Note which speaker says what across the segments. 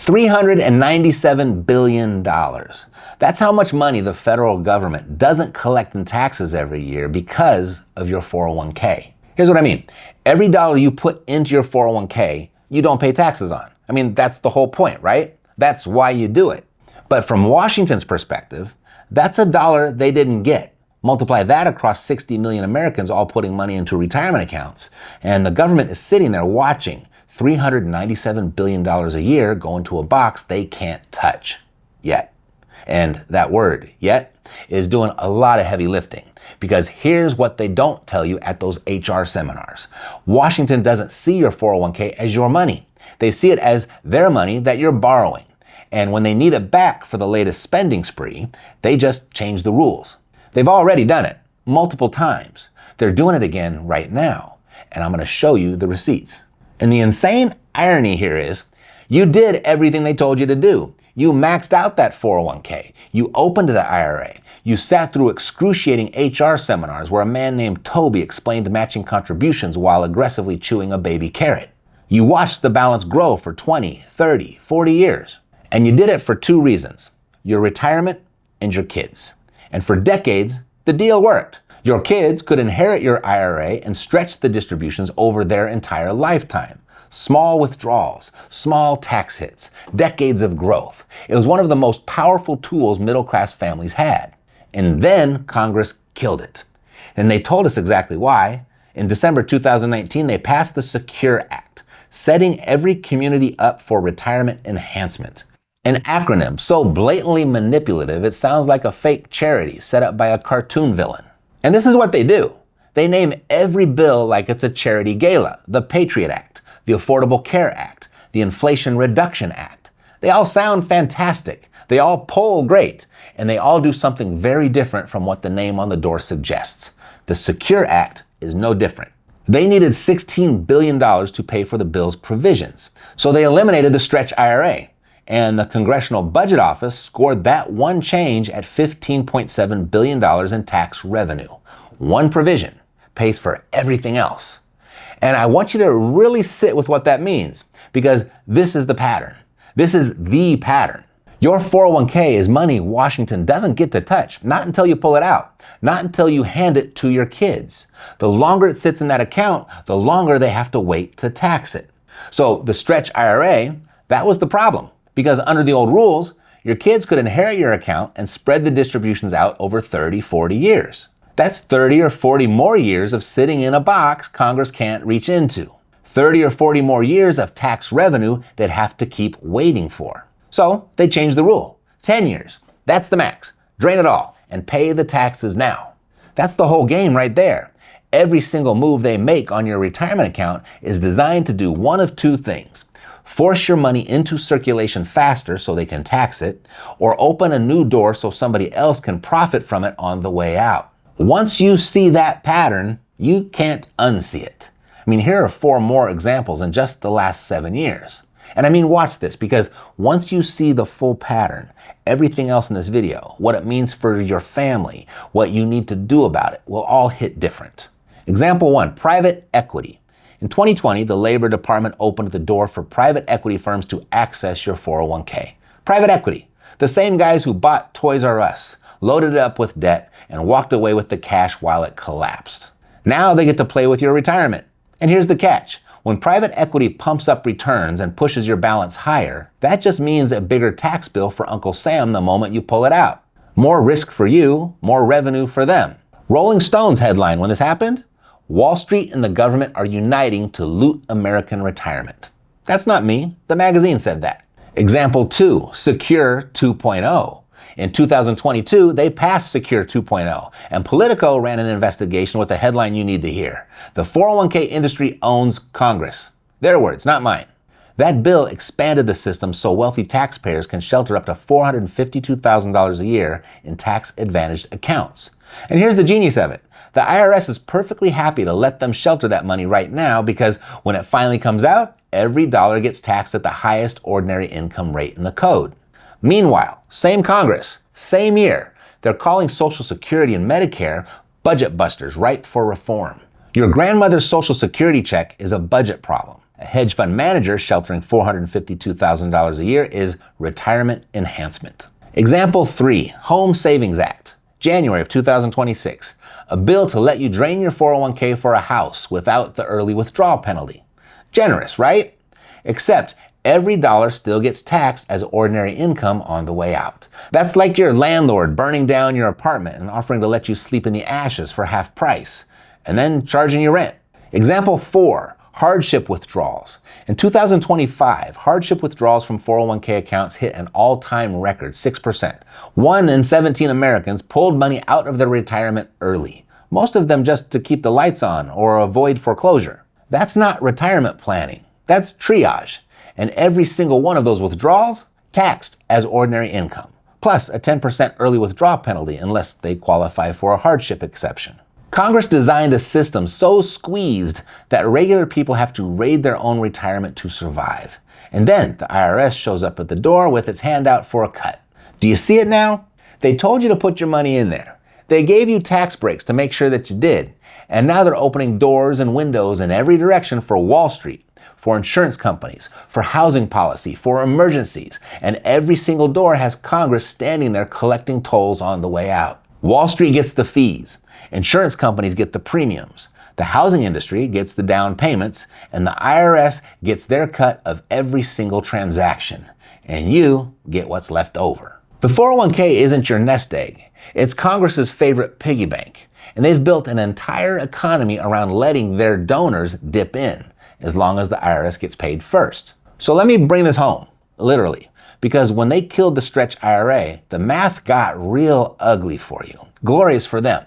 Speaker 1: $397 billion. That's how much money the federal government doesn't collect in taxes every year because of your 401k. Here's what I mean. Every dollar you put into your 401k, you don't pay taxes on. I mean, that's the whole point, right? That's why you do it. But from Washington's perspective, that's a dollar they didn't get. Multiply that across 60 million Americans all putting money into retirement accounts, and the government is sitting there watching $397 billion a year go into a box they can't touch yet. And that word, yet, is doing a lot of heavy lifting. Because here's what they don't tell you at those HR seminars. Washington doesn't see your 401k as your money. They see it as their money that you're borrowing. And when they need it back for the latest spending spree, they just change the rules. They've already done it multiple times. They're doing it again right now. And I'm going to show you the receipts. And the insane irony here is, you did everything they told you to do. You maxed out that 401k. You opened the IRA. You sat through excruciating HR seminars where a man named Toby explained matching contributions while aggressively chewing a baby carrot. You watched the balance grow for 20, 30, 40 years. And you did it for two reasons: your retirement and your kids. And for decades, the deal worked. Your kids could inherit your IRA and stretch the distributions over their entire lifetime. Small withdrawals, small tax hits, decades of growth. It was one of the most powerful tools middle-class families had. And then Congress killed it. And they told us exactly why. In December 2019, they passed the Secure Act, setting every community up for retirement enhancement. An acronym so blatantly manipulative it sounds like a fake charity set up by a cartoon villain. And this is what they do. They name every bill like it's a charity gala: the Patriot Act, the Affordable Care Act, the Inflation Reduction Act. They all sound fantastic. They all poll great. And they all do something very different from what the name on the door suggests. The Secure Act is no different. They needed $16 billion to pay for the bill's provisions. So they eliminated the stretch IRA. And the Congressional Budget Office scored that one change at $15.7 billion in tax revenue. One provision pays for everything else. And I want you to really sit with what that means, because this is the pattern. This is the pattern. Your 401k is money Washington doesn't get to touch, not until you pull it out, not until you hand it to your kids. The longer it sits in that account, the longer they have to wait to tax it. So the stretch IRA, that was the problem. Because under the old rules, your kids could inherit your account and spread the distributions out over 30, 40 years. That's 30 or 40 more years of sitting in a box Congress can't reach into. 30 or 40 more years of tax revenue they'd have to keep waiting for. So they changed the rule. 10 years. That's the max. Drain it all and pay the taxes now. That's the whole game right there. Every single move they make on your retirement account is designed to do one of two things: force your money into circulation faster so they can tax it, or open a new door so somebody else can profit from it on the way out. Once you see that pattern, you can't unsee it. I mean, here are 4 more examples in just the last 7 years. And I mean, watch this, because once you see the full pattern, everything else in this video, what it means for your family, what you need to do about it, will all hit different. Example 1, private equity. In 2020, the Labor Department opened the door for private equity firms to access your 401k. Private equity, the same guys who bought Toys R Us, loaded it up with debt, and walked away with the cash while it collapsed. Now they get to play with your retirement. And here's the catch. When private equity pumps up returns and pushes your balance higher, that just means a bigger tax bill for Uncle Sam the moment you pull it out. More risk for you, more revenue for them. Rolling Stone's headline when this happened: Wall Street and the government are uniting to loot American retirement. That's not me. The magazine said that. Example 2, Secure 2.0. In 2022, they passed Secure 2.0, and Politico ran an investigation with the headline you need to hear: The 401k industry owns Congress. Their words, not mine. That bill expanded the system so wealthy taxpayers can shelter up to $452,000 a year in tax-advantaged accounts. And here's the genius of it. The IRS is perfectly happy to let them shelter that money right now, because when it finally comes out, every dollar gets taxed at the highest ordinary income rate in the code. Meanwhile, same Congress, same year, they're calling Social Security and Medicare budget busters ripe for reform. Your grandmother's Social Security check is a budget problem. A hedge fund manager sheltering $452,000 a year is retirement enhancement. Example 3, Home Savings Act, January of 2026. A bill to let you drain your 401k for a house without the early withdrawal penalty. Generous, right? Except every dollar still gets taxed as ordinary income on the way out. That's like your landlord burning down your apartment and offering to let you sleep in the ashes for half price, and then charging you rent. Example 4, hardship withdrawals. In 2025, hardship withdrawals from 401k accounts hit an all-time record, 6%. 1 in 17 Americans pulled money out of their retirement early, most of them just to keep the lights on or avoid foreclosure. That's not retirement planning, that's triage. And every single one of those withdrawals taxed as ordinary income, plus a 10% early withdrawal penalty unless they qualify for a hardship exception. Congress designed a system so squeezed that regular people have to raid their own retirement to survive. And then the IRS shows up at the door with its hand out for a cut. Do you see it now? They told you to put your money in there. They gave you tax breaks to make sure that you did. And now they're opening doors and windows in every direction for Wall Street, for insurance companies, for housing policy, for emergencies. And every single door has Congress standing there collecting tolls on the way out. Wall Street gets the fees. Insurance companies get the premiums, the housing industry gets the down payments, and the IRS gets their cut of every single transaction. And you get what's left over. The 401k isn't your nest egg. It's Congress's favorite piggy bank. And they've built an entire economy around letting their donors dip in, as long as the IRS gets paid first. So let me bring this home, literally, because when they killed the stretch IRA, the math got real ugly for you. Glorious for them.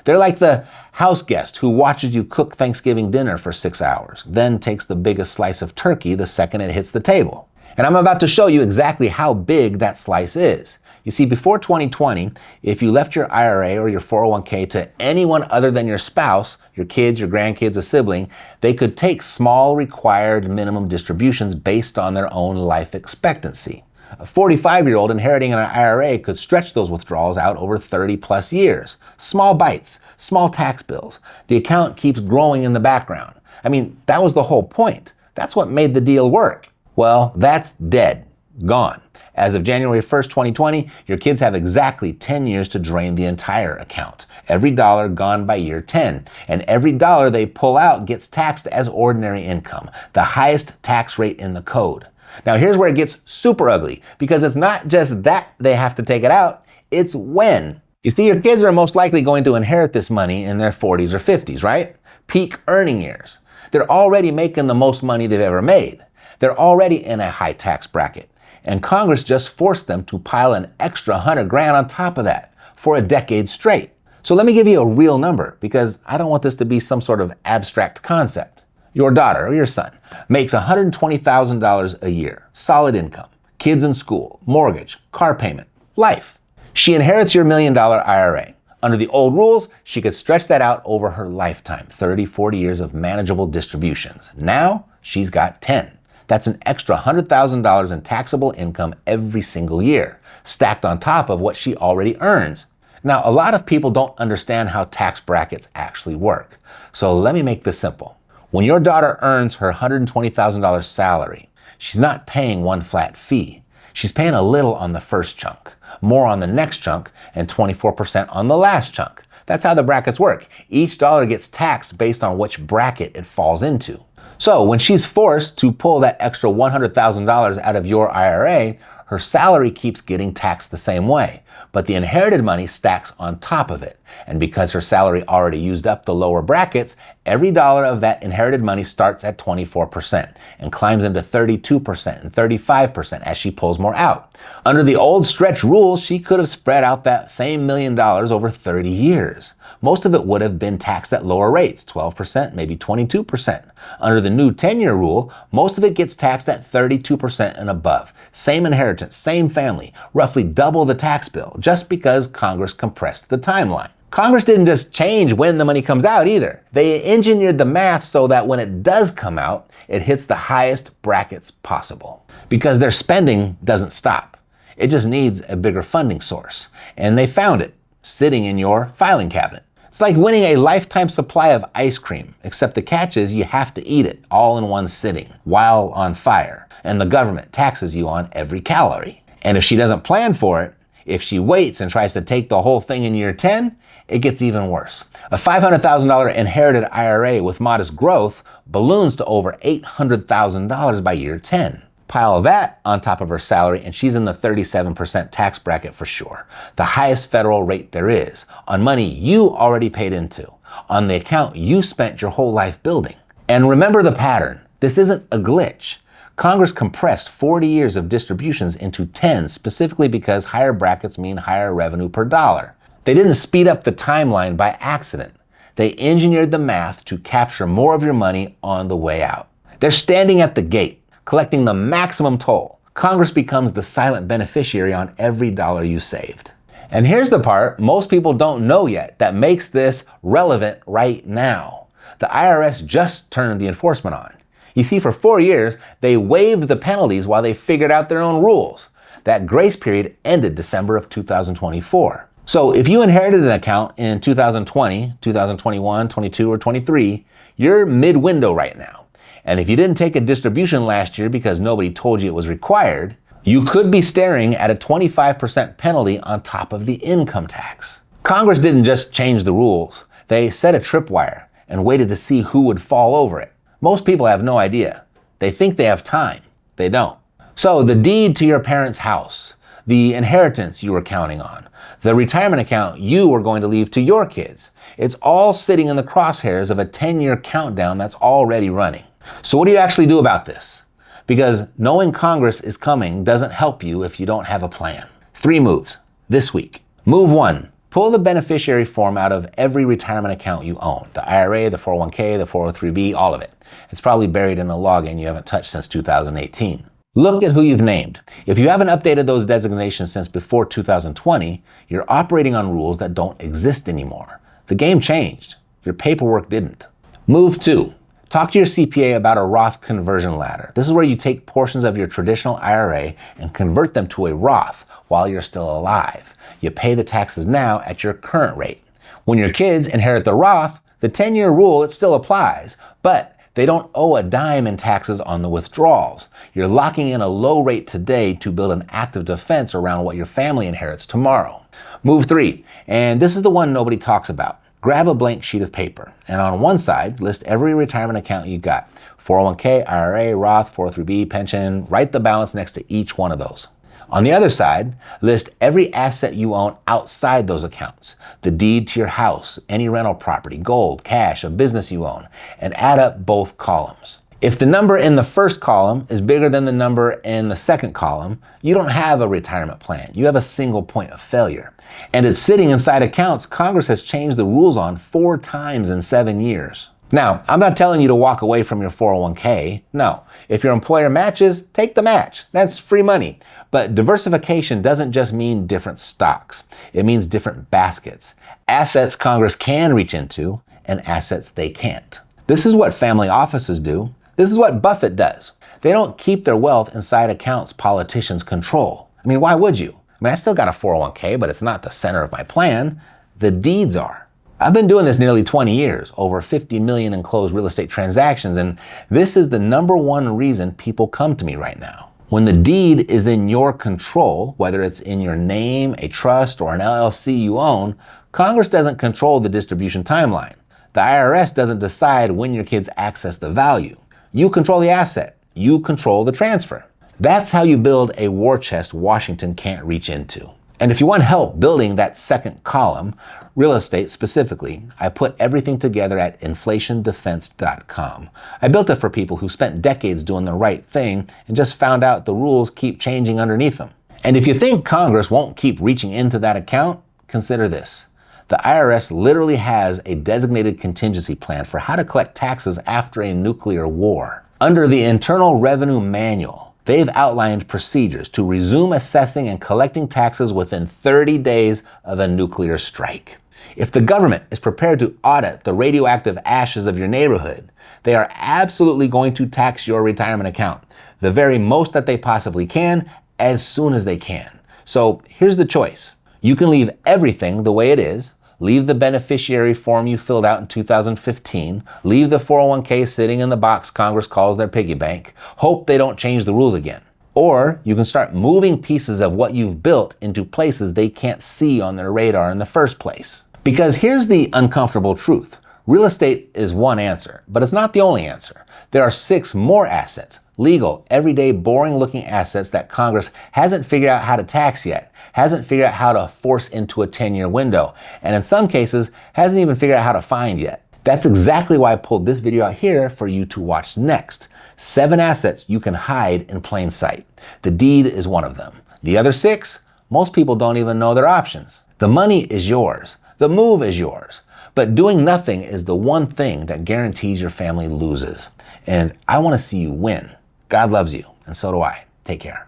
Speaker 1: They're like the house guest who watches you cook Thanksgiving dinner for 6 hours, then takes the biggest slice of turkey the second it hits the table. And I'm about to show you exactly how big that slice is. You see, before 2020, if you left your IRA or your 401k to anyone other than your spouse, your kids, your grandkids, a sibling, they could take small required minimum distributions based on their own life expectancy. A 45-year-old inheriting an IRA could stretch those withdrawals out over 30 plus years. Small bites, small tax bills. The account keeps growing in the background. I mean, that was the whole point. That's what made the deal work. Well, that's dead. Gone. As of January 1st, 2020, your kids have exactly 10 years to drain the entire account. Every dollar gone by year 10. And every dollar they pull out gets taxed as ordinary income, the highest tax rate in the code. Now here's where it gets super ugly, because it's not just that they have to take it out, it's when. You see, your kids are most likely going to inherit this money in their 40s or 50s, right? Peak earning years. They're already making the most money they've ever made. They're already in a high tax bracket. And Congress just forced them to pile an extra 100 grand on top of that for a decade straight. So let me give you a real number, because I don't want this to be some sort of abstract concept. Your daughter or your son makes $120,000 a year, solid income, kids in school, mortgage, car payment, life. She inherits your $1 million IRA. Under the old rules, she could stretch that out over her lifetime, 30, 40 years of manageable distributions. Now, she's got 10. That's an extra $100,000 in taxable income every single year, stacked on top of what she already earns. Now, a lot of people don't understand how tax brackets actually work. So let me make this simple. When your daughter earns her $120,000 salary, she's not paying one flat fee. She's paying a little on the first chunk, more on the next chunk, and 24% on the last chunk. That's how the brackets work. Each dollar gets taxed based on which bracket it falls into. So when she's forced to pull that extra $100,000 out of your IRA, her salary keeps getting taxed the same way, but the inherited money stacks on top of it. And because her salary already used up the lower brackets, every dollar of that inherited money starts at 24% and climbs into 32% and 35% as she pulls more out. Under the old stretch rules, she could have spread out that same $1 million over 30 years. Most of it would have been taxed at lower rates, 12%, maybe 22%. Under the new 10-year rule, most of it gets taxed at 32% and above. Same inheritance, same family, roughly double the tax bill, just because Congress compressed the timeline. Congress didn't just change when the money comes out either. They engineered the math so that when it does come out, it hits the highest brackets possible. Because their spending doesn't stop. It just needs a bigger funding source. And they found it, sitting in your filing cabinet. It's like winning a lifetime supply of ice cream, except the catch is you have to eat it all in one sitting while on fire, and the government taxes you on every calorie. And if she doesn't plan for it, if she waits and tries to take the whole thing in year 10, it gets even worse. A $500,000 inherited IRA with modest growth balloons to over $800,000 by year 10. Pile that on top of her salary and she's in the 37% tax bracket for sure. The highest federal rate there is on money you already paid into, on the account you spent your whole life building. And remember the pattern. This isn't a glitch. Congress compressed 40 years of distributions into 10 specifically because higher brackets mean higher revenue per dollar. They didn't speed up the timeline by accident. They engineered the math to capture more of your money on the way out. They're standing at the gate, collecting the maximum toll. Congress becomes the silent beneficiary on every dollar you saved. And here's the part most people don't know yet that makes this relevant right now. The IRS just turned the enforcement on. You see, for 4 years, they waived the penalties while they figured out their own rules. That grace period ended December of 2024. So if you inherited an account in 2020, 2021, 22, or 23, you're mid-window right now. And if you didn't take a distribution last year because nobody told you it was required, you could be staring at a 25% penalty on top of the income tax. Congress didn't just change the rules. They set a tripwire and waited to see who would fall over it. Most people have no idea. They think they have time. They don't. So the deed to your parents' house, the inheritance you were counting on, the retirement account you were going to leave to your kids, it's all sitting in the crosshairs of a 10-year countdown that's already running. So what do you actually do about this? Because knowing Congress is coming doesn't help you if you don't have a plan. 3 moves this week. Move 1, pull the beneficiary form out of every retirement account you own. The IRA, the 401k, the 403b, all of it. It's probably buried in a login you haven't touched since 2018. Look at who you've named. If you haven't updated those designations since before 2020, you're operating on rules that don't exist anymore. The game changed. Your paperwork didn't. Move 2. Talk to your CPA about a Roth conversion ladder. This is where you take portions of your traditional IRA and convert them to a Roth while you're still alive. You pay the taxes now at your current rate. When your kids inherit the Roth, the 10-year rule, it still applies, but they don't owe a dime in taxes on the withdrawals. You're locking in a low rate today to build an active defense around what your family inherits tomorrow. Move 3, and this is the one nobody talks about. Grab a blank sheet of paper, and on one side, list every retirement account you got. 401k, IRA, Roth, 403b, pension. Write the balance next to each one of those. On the other side, list every asset you own outside those accounts. The deed to your house, any rental property, gold, cash, a business you own, and add up both columns. If the number in the first column is bigger than the number in the second column, you don't have a retirement plan. You have a single point of failure. And it's sitting inside accounts Congress has changed the rules on 4 times in 7 years. Now, I'm not telling you to walk away from your 401k. No. If your employer matches, take the match. That's free money. But diversification doesn't just mean different stocks. It means different baskets. Assets Congress can reach into and assets they can't. This is what family offices do. This is what Buffett does. They don't keep their wealth inside accounts politicians control. I mean, why would you? I still got a 401k, but it's not the center of my plan. The deeds are. I've been doing this nearly 20 years, over 50 million in closed real estate transactions, and this is the number one reason people come to me right now. When the deed is in your control, whether it's in your name, a trust, or an LLC you own, Congress doesn't control the distribution timeline. The IRS doesn't decide when your kids access the value. You control the asset. You control the transfer. That's how you build a war chest Washington can't reach into. And if you want help building that second column, real estate specifically, I put everything together at inflationdefense.com. I built it for people who spent decades doing the right thing and just found out the rules keep changing underneath them. And if you think Congress won't keep reaching into that account, consider this. The IRS literally has a designated contingency plan for how to collect taxes after a nuclear war. Under the Internal Revenue Manual, they've outlined procedures to resume assessing and collecting taxes within 30 days of a nuclear strike. If the government is prepared to audit the radioactive ashes of your neighborhood, they are absolutely going to tax your retirement account, the very most that they possibly can, as soon as they can. So here's the choice. You can leave everything the way it is, leave the beneficiary form you filled out in 2015, leave the 401k sitting in the box Congress calls their piggy bank, hope they don't change the rules again. Or you can start moving pieces of what you've built into places they can't see on their radar in the first place. Because here's the uncomfortable truth. Real estate is one answer, but it's not the only answer. There are 6 more assets, legal, everyday, boring-looking assets that Congress hasn't figured out how to tax yet, hasn't figured out how to force into a 10-year window, and in some cases, hasn't even figured out how to find yet. That's exactly why I pulled this video out here for you to watch next. 7 assets you can hide in plain sight. The deed is one of them. The other 6, most people don't even know their options. The money is yours. The move is yours. But doing nothing is the one thing that guarantees your family loses. And I want to see you win. God loves you, and so do I. Take care.